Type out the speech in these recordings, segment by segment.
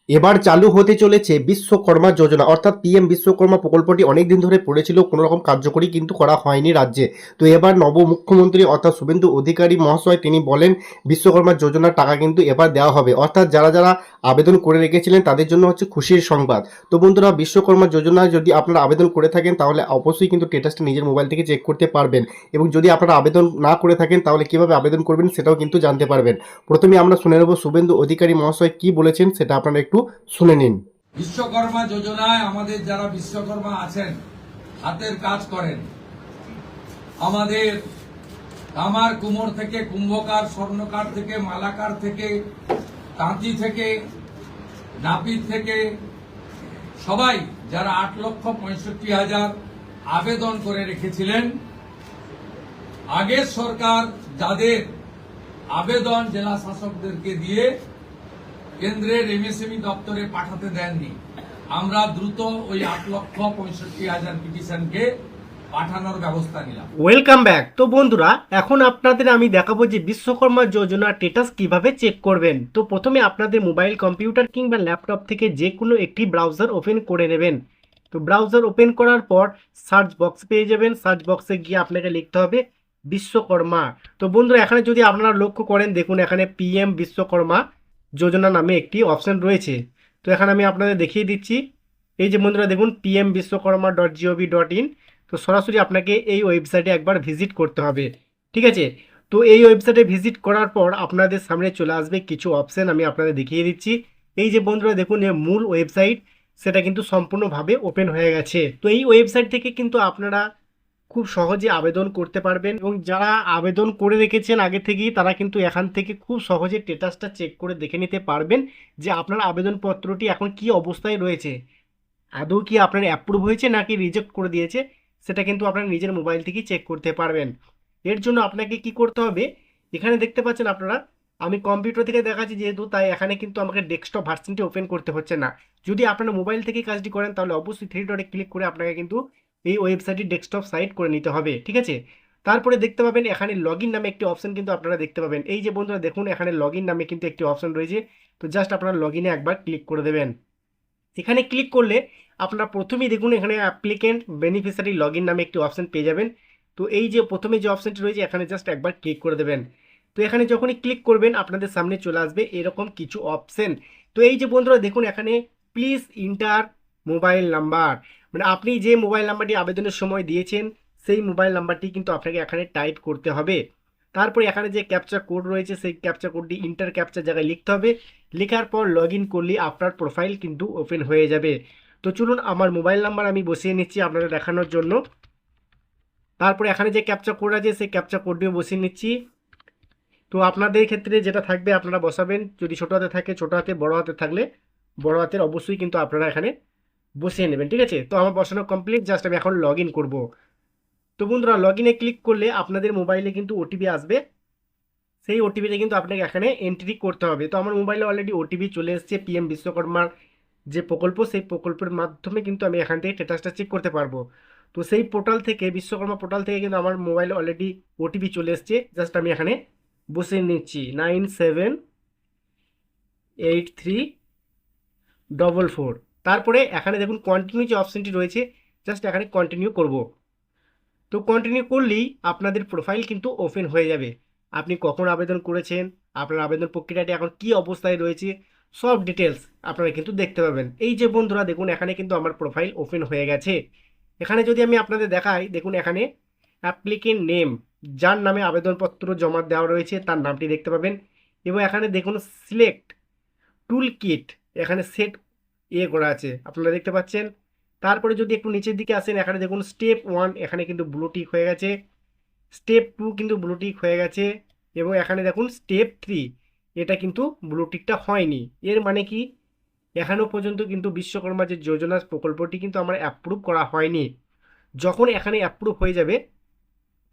এবার চালু হতে চলেছে বিশ্বকর্মা যোজনা অর্থাৎ পিএম বিশ্বকর্মা প্রকল্পটি অনেকদিন ধরে পড়েছিল, কোনো রকম কার্যকরী কিন্তু করা হয়নি রাজ্যে। তো এবার নব মুখ্যমন্ত্রী অর্থাৎ শুভেন্দু অধিকারী মহাশয় তিনি বলেন বিশ্বকর্মা যোজনার টাকা কিন্তু এবার দেওয়া হবে, অর্থাৎ যারা যারা আবেদন করে রেখেছিলেন তাদের জন্য হচ্ছে খুশির সংবাদ। তো বন্ধুরা, বিশ্বকর্মা যোজনায় যদি আপনারা আবেদন করে থাকেন তাহলে অবশ্যই কিন্তু স্ট্যাটাসটা নিজের মোবাইল থেকে চেক করতে পারবেন, এবং যদি আপনারা আবেদন না করে থাকেন তাহলে কিভাবে আবেদন করবেন সেটাও কিন্তু জানতে পারবেন। প্রথমে আমরা শুনে নেব শুভেন্দু অধিকারী মহাশয় কি বলেছেন, সেটা আপনারা একটু শুনে নিন। বিশ্বকর্মা যোজনায় আমাদের যারা বিশ্বকর্মা আছেন, হাতের কাজ করেন, আমাদের কামার কুমোর থেকে কুম্ভকার, স্বর্ণকার থেকে মালাকার থেকে তাঁতি থেকে নাপিত থেকে সবাই যারা 8,65,000 আবেদন করে রেখেছিলেন, আগের সরকার যাদের আবেদন জেলা শাসকদেরকে দিয়ে কেন্দ্রের এমএসএমই দপ্তরে পাঠাতে দেননি, আমরা দ্রুত ওই 8,65,000 পিটিশনকে পাঠানোর ব্যবস্থা নিলাম। Welcome back. তো বন্ধুরা, এখন আপনাদের আমি দেখাবো যে বিশ্বকর্মা যোজনার স্ট্যাটাস কিভাবে চেক করবেন। তো প্রথমে আপনাদের মোবাইল কম্পিউটার কিংবা ল্যাপটপ থেকে যে কোনো একটি ব্রাউজার ওপেন করে নেবেন। তো ব্রাউজার ওপেন করার পর সার্চ বক্স পেয়ে যাবেন। সার্চ বক্সে গিয়ে আপনাকে লিখতে হবে বিশ্বকর্মা। তো বন্ধুরা, এখানে যদি আপনারা লক্ষ্য করেন, দেখুন এখানে পিএম বিশ্বকর্মা যোজনা নামে একটি অপশন রয়েছে। তো এখানে আমি আপনাদের দেখিয়ে দিচ্ছি। এই যে বন্ধুরা দেখুন, pmvishwakarma.gov.in। তো সরাসরি আপনাকে এই ওয়েবসাইটে একবার ভিজিট করতে হবে, ঠিক আছে। তো এই ওয়েবসাইটে ভিজিট করার পর আপনাদের সামনে চলে আসবে কিছু অপশন, আমি আপনাদের দেখিয়ে দিচ্ছি। এই যে বন্ধুরা দেখুন, এই মূল ওয়েবসাইট সেটা কিন্তু সম্পূর্ণভাবে ওপেন হয়ে গেছে। তো এই ওয়েবসাইট থেকে কিন্তু আপনারা খুব সহজে আবেদন করতে পারবেন, এবং যারা আবেদন করে রেখেছেন আগে থেকেই তারা কিন্তু এখান থেকে খুব সহজে স্ট্যাটাসটা চেক করে দেখে নিতে পারবেন যে আপনার আবেদনপত্রটি এখন কি অবস্থায় রয়েছে, আদৌ কি আপনার অ্যাপ্রুভ হয়েছে নাকি রিজেক্ট করে দিয়েছে, সেটা কিন্তু আপনার নিজের মোবাইল থেকেই চেক করতে পারবেন। এর জন্য আপনাকে কি করতে হবে, এখানে দেখতে পাচ্ছেন আপনারা, আমি কম্পিউটার থেকে দেখাচ্ছি যেহেতু, তাই এখানে কিন্তু আমাকে ডেস্কটপ ভার্সনটি ওপেন করতে হচ্ছে না। যদি আপনারা মোবাইল থেকেই কাজটি করেন তাহলে অবশ্যই থ্রি ডটে ক্লিক করে আপনাকে কিন্তু এই ওয়েবসাইটটি ডেস্কটপ সাইট করে নিতে হবে, ঠিক আছে। তারপরে দেখতে পাবেন এখানে লগ ইন নামে একটি অপশন কিন্তু আপনারা দেখতে পাবেন। এই যে বন্ধুরা দেখুন, এখানে লগ ইন নামে কিন্তু একটি অপশন রয়েছে। তো জাস্ট আপনারা লগ ইনে একবার ক্লিক করে দেবেন। এখানে ক্লিক করলে আপনারা প্রথমেই দেখুন এখানে অ্যাপ্লিকেন্ট বেনিফিশিয়ারি লগ ইন নামে একটি অপশন পেয়ে যাবেন। তো এই যে প্রথমে যে অপশনটি রয়েছে এখানে জাস্ট একবার ক্লিক করে দেবেন। তো এখানে যখনই ক্লিক করবেন আপনাদের সামনে চলে আসবে এরকম কিছু অপশন। তো এই যে বন্ধুরা দেখুন, এখানে প্লিজ ইন্টার মোবাইল নাম্বার, মানে আপনি যে মোবাইল নাম্বারটি আবেদনের সময় দিয়েছেন সেই মোবাইল নাম্বারটি কিন্তু আপনাকে এখানে টাইপ করতে হবে। তারপরে এখানে যে ক্যাপচা কোড রয়েছে সেই ক্যাপচা কোডটি ইন্টার ক্যাপচা জায়গায় লিখতে হবে। লেখার পর লগ ইন করলে আপনার প্রোফাইল কিন্তু ওপেন হয়ে যাবে। তো চলুন, আমার মোবাইল নাম্বার আমি বসিয়ে নিচ্ছি আপনাদের দেখানোর জন্য। তারপরে এখানে যে ক্যাপচা কোড আছে সেই ক্যাপচা কোডটিও বসিয়ে নিচ্ছি। তো আপনাদের ক্ষেত্রে যেটা থাকবে আপনারা বসাবেন, যদি ছোটো হাতে থাকে ছোটো হাতে, বড় হাতে থাকলে বড় হাতের অবশ্যই কিন্তু আপনারা এখানে বসিয়ে নেবেন, ঠিক আছে। তো আমার বসানো কমপ্লিট, জাস্ট আমি এখন লগ ইন করবো। তো বন্ধুরা, লগ ইনে ক্লিক করলে আপনাদের মোবাইলে কিন্তু ওটিপি আসবে। সেই ওটিপিটা কিন্তু আপনাকে এখানে এন্ট্রি করতে হবে। তো আমার মোবাইলে অলরেডি ওটিপি চলে এসেছে। পিএম বিশ্বকর্মার যে প্রকল্প সেই প্রকল্পের মাধ্যমে কিন্তু আমি এখান থেকে স্ট্যাটাসটা চেক করতে পারবো। তো সেই পোর্টাল থেকে, বিশ্বকর্মা পোর্টাল থেকে কিন্তু আমার মোবাইলে অলরেডি ওটিপি চলে এসেছে। জাস্ট আমি এখানে বসে নিচ্ছি 978344। তারপরে এখানে দেখুন কন্টিনিউ যে অপশনটি রয়েছে, জাস্ট এখানে কন্টিনিউ করব। তো কন্টিনিউ করলেই আপনাদের প্রোফাইল কিন্তু ওপেন হয়ে যাবে। আপনি কখন আবেদন করেছেন, আপনার আবেদন প্রক্রিয়াটি এখন কি অবস্থায় রয়েছে, সব ডিটেলস আপনারা কিন্তু দেখতে পাবেন। এই যে বন্ধুরা দেখুন, এখানে কিন্তু আমার প্রোফাইল ওপেন হয়ে গেছে। এখানে যদি আমি আপনাদের দেখাই, দেখুন এখানে অ্যাপ্লিকেন্ট নেম, যার নামে আবেদনপত্র জমা দেওয়া রয়েছে তার নামটি দেখতে পাবেন। এবং এখানে দেখুন সিলেক্ট টুল কিট, এখানে সেট করা আছে আপনারা দেখতে পাচ্ছেন। তারপরে যদি একটু নিচের দিকে আসেন, এখানে দেখুন স্টেপ 1 এখানে কিন্তু ব্লু টিক হয়ে গেছে, স্টেপ 2 কিন্তু ব্লু টিক হয়ে গেছে, এবং এখানে দেখুন স্টেপ 3 এটা কিন্তু ব্লু টিকটা হয়নি। এর মানে কি, এখনও পর্যন্ত কিন্তু বিশ্বকর্মা যে যোজনা প্রকল্পটি কিন্তু আমার অ্যাপ্রুভ করা হয়নি। যখন এখানে অ্যাপ্রুভ হয়ে যাবে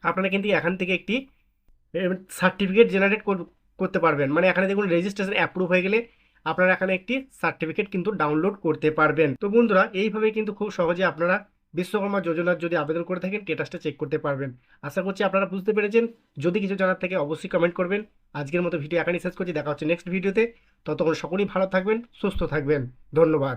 আপনারা কিন্তু এখান থেকে একটি সার্টিফিকেট জেনারেট করতে পারবেন। মানে এখানে দেখুন রেজিস্ট্রেশন অ্যাপ্রুভ হয়ে গেলে আপনারা এখানে একটি সার্টিফিকেট কিন্তু ডাউনলোড করতে পারবেন। তো বন্ধুরা, এইভাবে কিন্তু খুব সহজে আপনারা বিশ্বকর্মা যোজনার যদি আবেদন করে থাকেন স্ট্যাটাসটা চেক করতে পারবেন। আশা করছি আপনারা বুঝতে পেরেছেন। যদি কিছু জানার থাকে অবশ্যই কমেন্ট করবেন। আজকের মতো ভিডিও এখানেই শেষ করছি, দেখা হচ্ছে নেক্সট ভিডিওতে। ততক্ষণ সকলেই ভালো থাকবেন, সুস্থ থাকবেন। ধন্যবাদ।